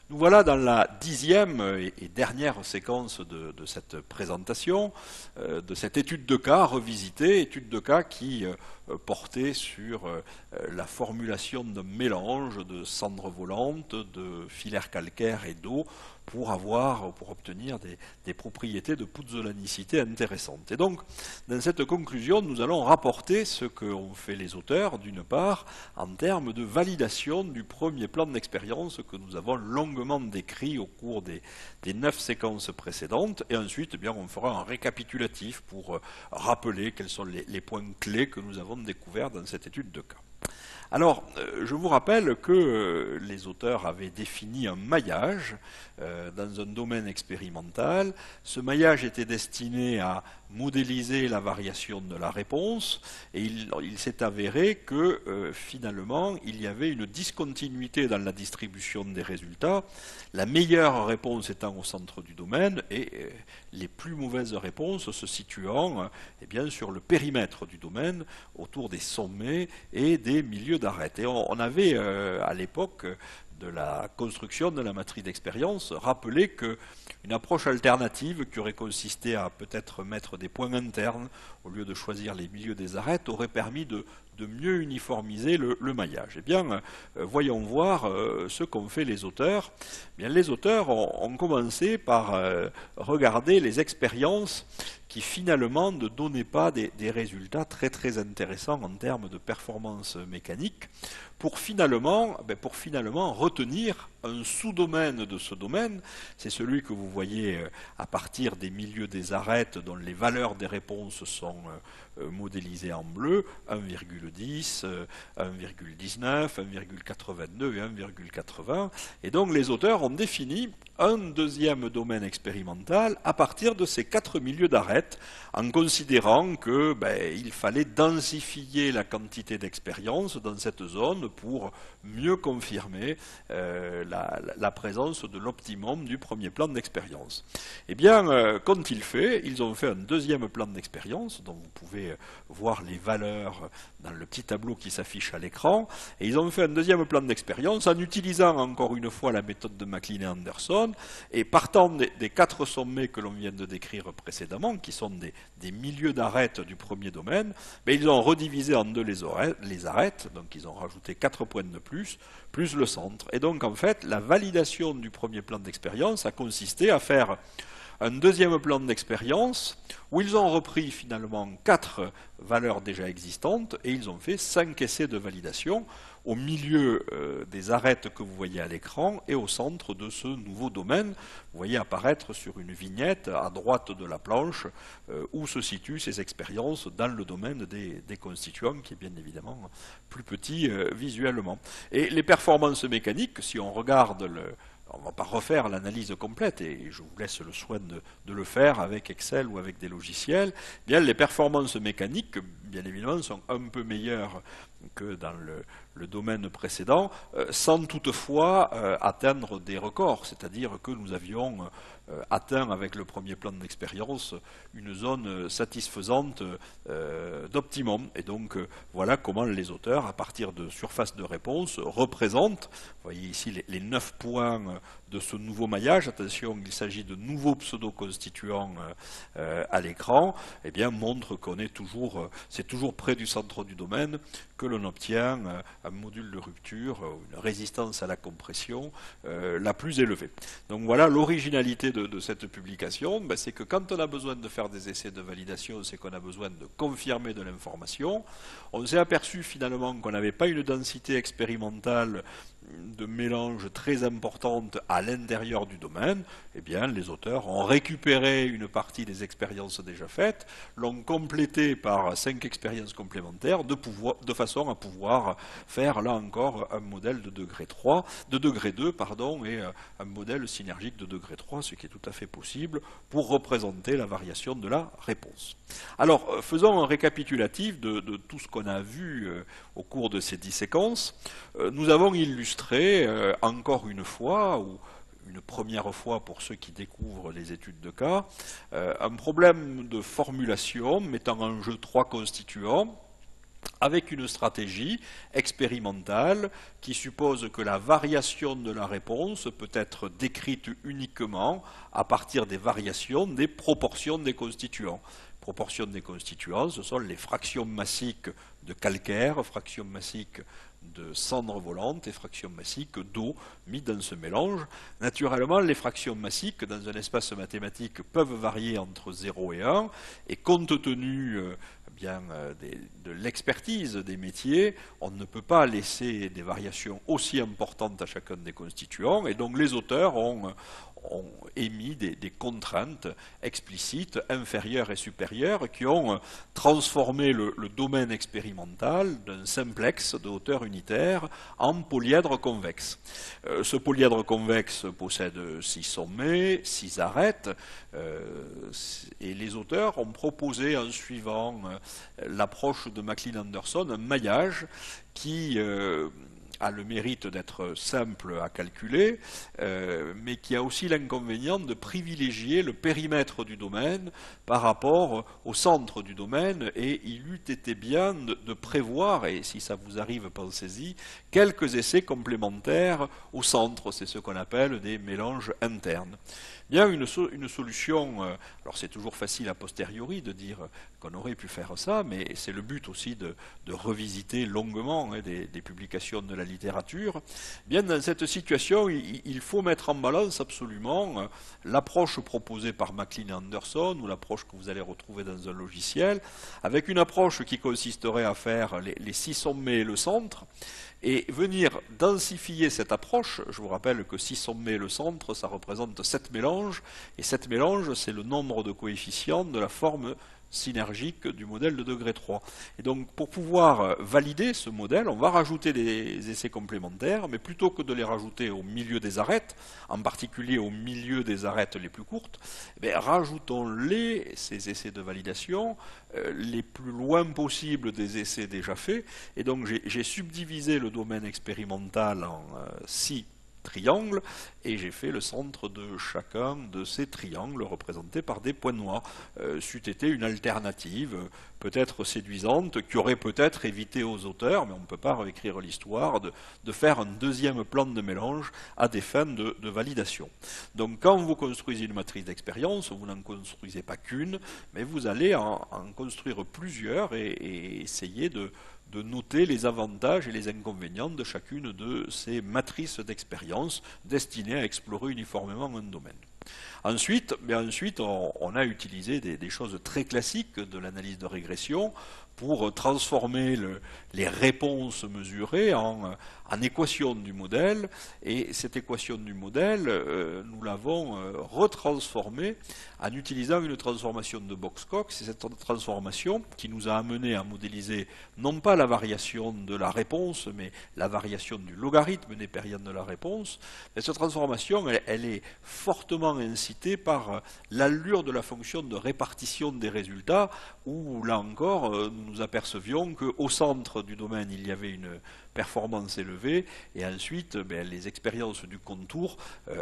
Nous voilà dans la 10e et dernière séquence de cette présentation, de cette étude de cas revisitée, étude de cas qui portait sur la formulation d'un mélange de cendres volantes, de filaires calcaires et d'eau pour obtenir des propriétés de pouzzolanicité intéressantes. Et donc, dans cette conclusion, nous allons rapporter ce qu'ont fait les auteurs, d'une part, en termes de validation du premier plan d'expérience que nous avons longuement décrit au cours des 9 séquences précédentes, et ensuite, eh bien, on fera un récapitulatif pour rappeler quels sont les points clés que nous avons découverts dans cette étude de cas. Alors, je vous rappelle que les auteurs avaient défini un maillage dans un domaine expérimental. Ce maillage était destiné à modéliser la variation de la réponse et il s'est avéré que finalement il y avait une discontinuité dans la distribution des résultats, la meilleure réponse étant au centre du domaine et les plus mauvaises réponses se situant eh bien, sur le périmètre du domaine, autour des sommets et des milieux d'arête. Et on avait à l'époque de la construction de la matrice d'expérience rappelé qu'une approche alternative qui aurait consisté à peut-être mettre des points internes au lieu de choisir les milieux des arêtes aurait permis de mieux uniformiser le maillage. Eh bien, voyons voir ce qu'ont fait les auteurs. Eh bien, les auteurs ont commencé par regarder les expériences qui finalement ne donnaient pas des résultats très très intéressants en termes de performance mécanique, pour finalement retenir un sous-domaine de ce domaine. C'est celui que vous voyez à partir des milieux des arêtes dont les valeurs des réponses sont modélisées en bleu, 1,10, 1,19, 1,82 et 1,80. Et donc les auteurs ont défini un deuxième domaine expérimental à partir de ces 4 milieux d'arêtes, en considérant que il fallait densifier la quantité d'expérience dans cette zone pour mieux confirmer la présence de l'optimum du premier plan d'expérience. Eh bien, qu'ont-ils fait? Ils ont fait un deuxième plan d'expérience, dont vous pouvez voir les valeurs dans le petit tableau qui s'affiche à l'écran, et ils ont fait un deuxième plan d'expérience en utilisant encore une fois la méthode de MacLean et Anderson, et partant des 4 sommets que l'on vient de décrire précédemment, qui sont des milieux d'arête du premier domaine, ils ont redivisé en 2 les arêtes, donc ils ont rajouté 4 points de plus le centre. Et donc en fait, la validation du premier plan d'expérience a consisté à faire un deuxième plan d'expérience où ils ont repris finalement 4 valeurs déjà existantes et ils ont fait 5 essais de validation au milieu des arêtes que vous voyez à l'écran et au centre de ce nouveau domaine. Vous voyez apparaître sur une vignette à droite de la planche où se situent ces expériences dans le domaine des constituants, qui est bien évidemment plus petit visuellement. Et les performances mécaniques, si on regarde on ne va pas refaire l'analyse complète, et je vous laisse le soin de le faire avec Excel ou avec des logiciels. Bien, les performances mécaniques, bien évidemment, sont un peu meilleures que dans le domaine précédent, sans toutefois atteindre des records, c'est-à-dire que nous avions atteint avec le premier plan d'expérience une zone satisfaisante d'optimum. Et donc voilà comment les auteurs, à partir de surfaces de réponse, représentent, vous voyez ici les 9 points de ce nouveau maillage, attention, il s'agit de nouveaux pseudo-constituants à l'écran, eh bien montre qu'on est c'est toujours près du centre du domaine que l'on obtient un module de rupture, une résistance à la compression la plus élevée. Donc voilà l'originalité de cette publication, c'est que quand on a besoin de faire des essais de validation, c'est qu'on a besoin de confirmer de l'information. On s'est aperçu finalement qu'on n'avait pas une densité expérimentale de mélange très importante à l'intérieur du domaine. Eh bien, les auteurs ont récupéré une partie des expériences déjà faites, l'ont complétée par 5 expériences complémentaires de façon à pouvoir faire là encore un modèle de degré 2, et un modèle synergique de degré 3, ce qui est tout à fait possible pour représenter la variation de la réponse. Alors, faisons un récapitulatif de tout ce qu'on a vu au cours de ces 10 séquences. Nous avons illustré encore une fois, ou une première fois pour ceux qui découvrent les études de cas, un problème de formulation mettant en jeu 3 constituants, avec une stratégie expérimentale qui suppose que la variation de la réponse peut être décrite uniquement à partir des variations des proportions des constituants. Proportions des constituants, ce sont les fractions massiques de calcaire, fractions massiques de cendres volantes et fractions massiques d'eau mis dans ce mélange. Naturellement, les fractions massiques dans un espace mathématique peuvent varier entre 0 et 1, et compte tenu de l'expertise des métiers, on ne peut pas laisser des variations aussi importantes à chacun des constituants, et donc les auteurs ont émis des contraintes explicites, inférieures et supérieures, qui ont transformé le domaine expérimental d'un simplex de hauteur unitaire en polyèdre convexe. Ce polyèdre convexe possède 6 sommets, 6 arêtes, et les auteurs ont proposé, en suivant l'approche de McLean-Anderson, un maillage qui a le mérite d'être simple à calculer, mais qui a aussi l'inconvénient de privilégier le périmètre du domaine par rapport au centre du domaine, et il eût été bien de prévoir, et si ça vous arrive, pensez-y, quelques essais complémentaires au centre. C'est ce qu'on appelle des mélanges internes. Bien, une solution, alors c'est toujours facile a posteriori de dire qu'on aurait pu faire ça, mais c'est le but aussi de revisiter longuement des publications de la littérature. Bien, dans cette situation, il faut mettre en balance absolument l'approche proposée par McLean-Anderson, ou l'approche que vous allez retrouver dans un logiciel, avec une approche qui consisterait à faire les 6 sommets et le centre, et venir densifier cette approche. Je vous rappelle que 6 sommets et le centre, ça représente 7 mélanges, et 7 mélanges, c'est le nombre de coefficients de la forme synergique du modèle de degré 3. Et donc, pour pouvoir valider ce modèle, on va rajouter des essais complémentaires, mais plutôt que de les rajouter au milieu des arêtes, en particulier au milieu des arêtes les plus courtes, rajoutons-les, ces essais de validation, les plus loin possible des essais déjà faits. Et donc, j'ai subdivisé le domaine expérimental en 6 triangles, et j'ai fait le centre de chacun de ces triangles représentés par des points noirs. C'eût été une alternative peut-être séduisante, qui aurait peut-être évité aux auteurs, mais on ne peut pas réécrire l'histoire, de faire un deuxième plan de mélange à des fins de validation. Donc quand vous construisez une matrice d'expérience, vous n'en construisez pas qu'une, mais vous allez en construire plusieurs, et essayer de noter les avantages et les inconvénients de chacune de ces matrices d'expérience destinées à explorer uniformément un domaine. Ensuite, on a utilisé des choses très classiques de l'analyse de régression pour transformer les réponses mesurées en équation du modèle, et cette équation du modèle, nous l'avons retransformée en utilisant une transformation de Box-Cox. C'est cette transformation qui nous a amené à modéliser non pas la variation de la réponse, mais la variation du logarithme népérien de la réponse. Et cette transformation, elle est fortement incitée par l'allure de la fonction de répartition des résultats, où là encore, nous nous apercevions qu'au centre du domaine, il y avait une performance élevée, et ensuite les expériences du contour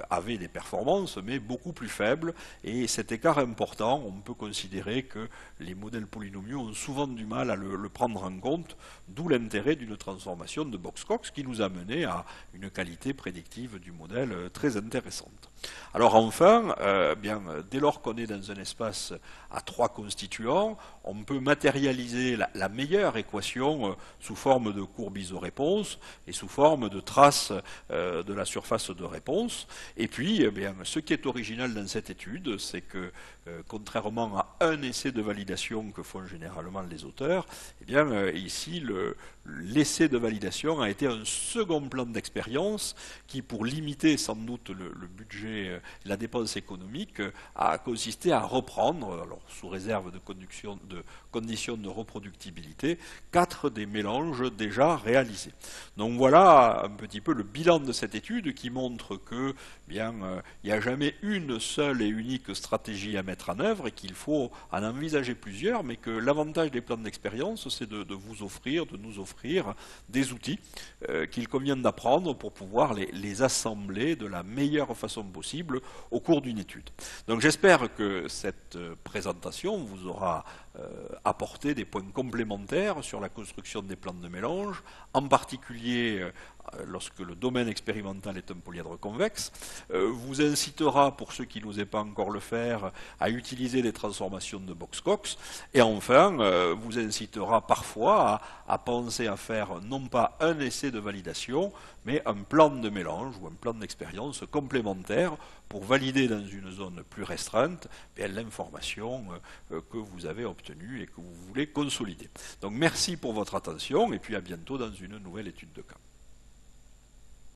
avaient des performances, mais beaucoup plus faibles, et cet écart important, on peut considérer que les modèles polynomiaux ont souvent du mal à le prendre en compte, d'où l'intérêt d'une transformation de Box-Cox qui nous a mené à une qualité prédictive du modèle très intéressante. Alors enfin, dès lors qu'on est dans un espace à 3 constituants, on peut matérialiser la meilleure équation sous forme de courbe isoréponse et sous forme de trace de la surface de réponse. Et puis, ce qui est original dans cette étude, c'est que, contrairement à un essai de validation que font généralement les auteurs, ici, l'essai de validation a été un second plan d'expérience qui, pour limiter sans doute le budget, la dépense économique, a consisté à reprendre, alors sous réserve de conditions de reproductibilité, 4 des mélanges déjà réalisés. Donc voilà un petit peu le bilan de cette étude qui montre que il n'y a jamais une seule et unique stratégie à mettre en œuvre et qu'il faut en envisager plusieurs, mais que l'avantage des plans d'expérience, c'est de nous offrir des outils qu'il convient d'apprendre pour pouvoir les assembler de la meilleure façon possible au cours d'une étude. Donc j'espère que cette présentation vous aura apporter des points complémentaires sur la construction des plans de mélange, en particulier lorsque le domaine expérimental est un polyèdre convexe, vous incitera, pour ceux qui n'osaient pas encore le faire, à utiliser des transformations de Box-Cox, et enfin, vous incitera parfois à penser à faire non pas un essai de validation, mais un plan de mélange ou un plan d'expérience complémentaire pour valider dans une zone plus restreinte l'information que vous avez obtenue et que vous voulez consolider. Donc merci pour votre attention et puis à bientôt dans une nouvelle étude de cas.